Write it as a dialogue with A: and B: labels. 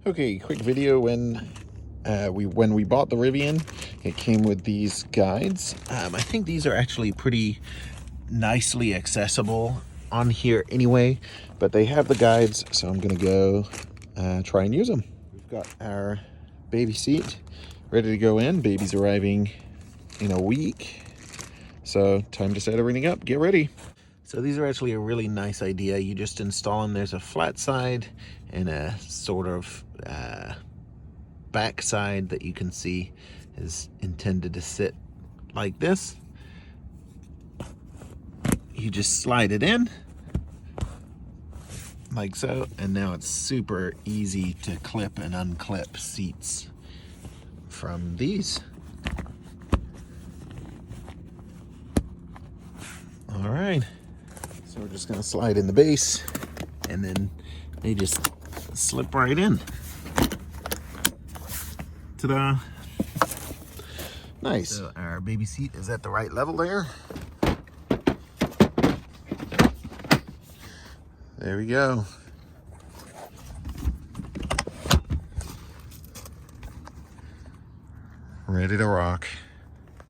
A: Okay, quick video. When we bought the Rivian, it came with these guides. I think these are actually pretty nicely accessible on here anyway, but they have the guides, so I'm gonna go try and use them. We've got our baby seat ready to go in. Baby's arriving in a week, so time to set everything up. Get ready. So these are actually a really nice idea. You just install them. There's a flat side and a sort of back side that you can see is intended to sit like this. You just slide it in like so, and now it's super easy to clip and unclip seats from these. All right, so we're just gonna slide in the base and then they just slip right in. Ta-da! Nice. So our baby seat is at the right level there. There we go. Ready to rock.